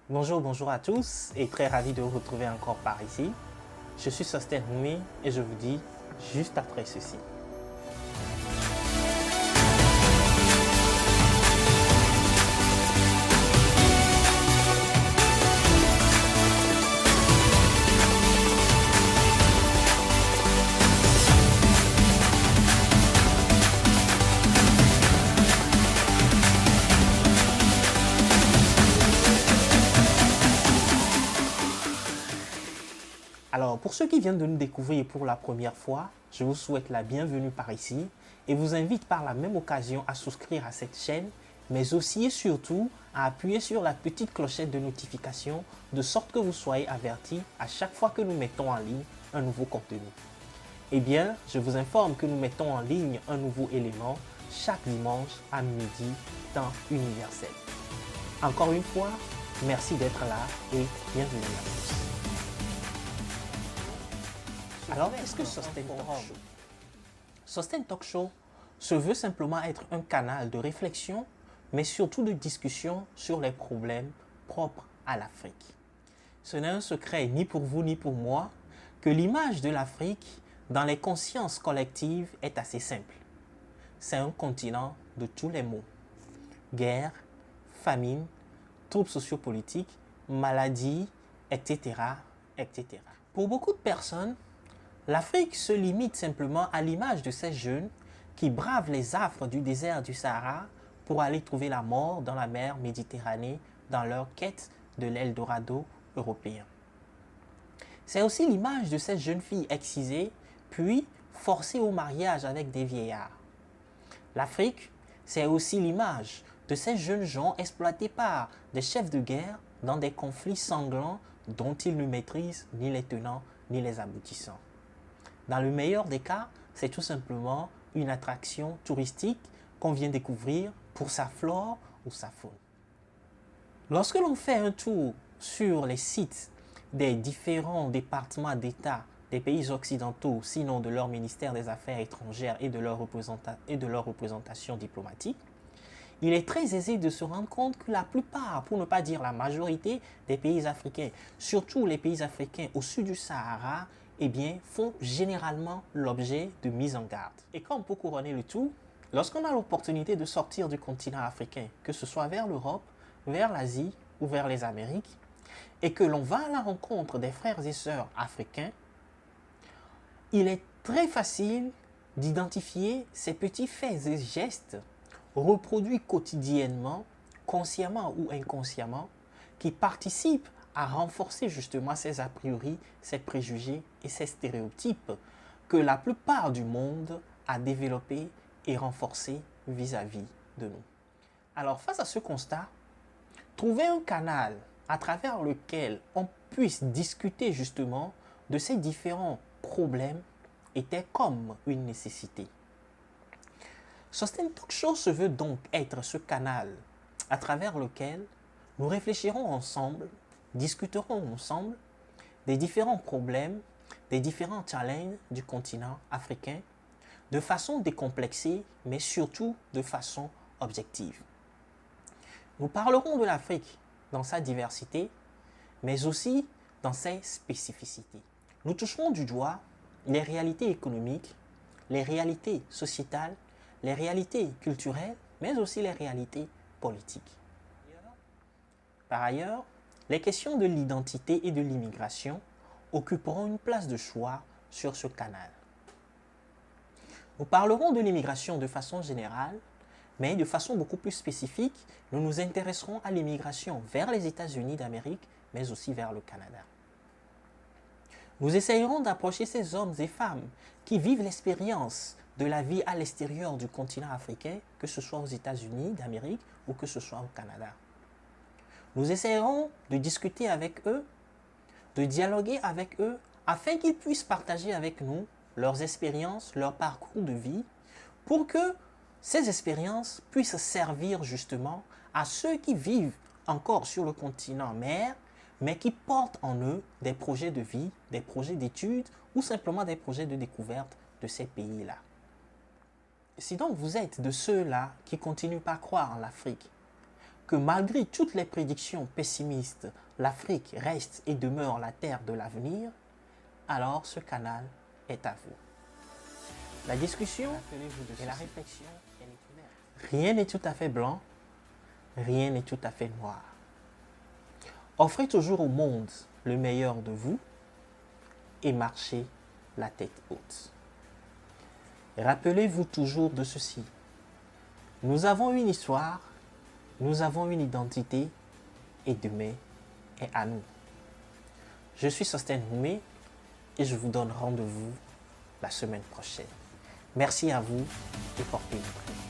Bonjour à tous et très ravi de vous retrouver encore par ici. Je suis Sosten Houmi et je vous dis juste après ceci. Alors, pour ceux qui viennent de nous découvrir pour la première fois, je vous souhaite la bienvenue par ici et vous invite par la même occasion à souscrire à cette chaîne, mais aussi et surtout à appuyer sur la petite clochette de notification de sorte que vous soyez avertis à chaque fois que nous mettons en ligne un nouveau contenu. Eh bien, je vous informe que nous mettons en ligne un nouveau élément chaque dimanche à midi, temps universel. Encore une fois, merci d'être là et bienvenue à tous. Alors, qu'est-ce que Sosten Talk Show? Sosten Talk Show se veut simplement être un canal de réflexion, mais surtout de discussion sur les problèmes propres à l'Afrique. Ce n'est un secret ni pour vous ni pour moi que l'image de l'Afrique dans les consciences collectives est assez simple. C'est un continent de tous les maux. Guerre, famine, troubles sociopolitiques, maladies, etc., etc. Pour beaucoup de personnes, l'Afrique se limite simplement à l'image de ces jeunes qui bravent les affres du désert du Sahara pour aller trouver la mort dans la mer Méditerranée dans leur quête de l'Eldorado européen. C'est aussi l'image de ces jeunes filles excisées puis forcées au mariage avec des vieillards. L'Afrique, c'est aussi l'image de ces jeunes gens exploités par des chefs de guerre dans des conflits sanglants dont ils ne maîtrisent ni les tenants ni les aboutissants. Dans le meilleur des cas, c'est tout simplement une attraction touristique qu'on vient découvrir pour sa flore ou sa faune. Lorsque l'on fait un tour sur les sites des différents départements d'État des pays occidentaux, sinon de leur ministère des Affaires étrangères et de leur représentation diplomatique, il est très aisé de se rendre compte que la plupart, pour ne pas dire la majorité des pays africains, surtout les pays africains au sud du Sahara, eh bien, font généralement l'objet de mise en garde. Et comme pour couronner le tout, lorsqu'on a l'opportunité de sortir du continent africain, que ce soit vers l'Europe, vers l'Asie ou vers les Amériques, et que l'on va à la rencontre des frères et sœurs africains, il est très facile d'identifier ces petits faits et gestes reproduits quotidiennement, consciemment ou inconsciemment, qui participent à renforcer justement ces a priori, ces préjugés et ces stéréotypes que la plupart du monde a développés et renforcés vis-à-vis de nous. Alors face à ce constat, trouver un canal à travers lequel on puisse discuter justement de ces différents problèmes était comme une nécessité. Sosten Talk Show se veut donc être ce canal à travers lequel nous réfléchirons ensemble, discuterons ensemble des différents problèmes, des différents challenges du continent africain de façon décomplexée, mais surtout de façon objective. Nous parlerons de l'Afrique dans sa diversité, mais aussi dans ses spécificités. Nous toucherons du doigt les réalités économiques, les réalités sociétales, les réalités culturelles, mais aussi les réalités politiques. Par ailleurs, les questions de l'identité et de l'immigration occuperont une place de choix sur ce canal. Nous parlerons de l'immigration de façon générale, mais de façon beaucoup plus spécifique, nous nous intéresserons à l'immigration vers les États-Unis d'Amérique, mais aussi vers le Canada. Nous essayerons d'approcher ces hommes et femmes qui vivent l'expérience de la vie à l'extérieur du continent africain, que ce soit aux États-Unis d'Amérique ou que ce soit au Canada. Nous essayerons de discuter avec eux, de dialoguer avec eux, afin qu'ils puissent partager avec nous leurs expériences, leur parcours de vie, pour que ces expériences puissent servir justement à ceux qui vivent encore sur le continent mère, mais qui portent en eux des projets de vie, des projets d'études ou simplement des projets de découverte de ces pays-là. Si donc vous êtes de ceux-là qui continuent à croire en l'Afrique, que malgré toutes les prédictions pessimistes, l'Afrique reste et demeure la terre de l'avenir, alors ce canal est à vous. La discussion et la réflexion, elle est ouverte. Rien n'est tout à fait blanc, rien n'est tout à fait noir. Offrez toujours au monde le meilleur de vous et marchez la tête haute. Rappelez-vous toujours de ceci. Nous avons une histoire, nous avons une identité et demain est à nous. Je suis Sostène Houmé et je vous donne rendez-vous la semaine prochaine. Merci à vous et portez-vous.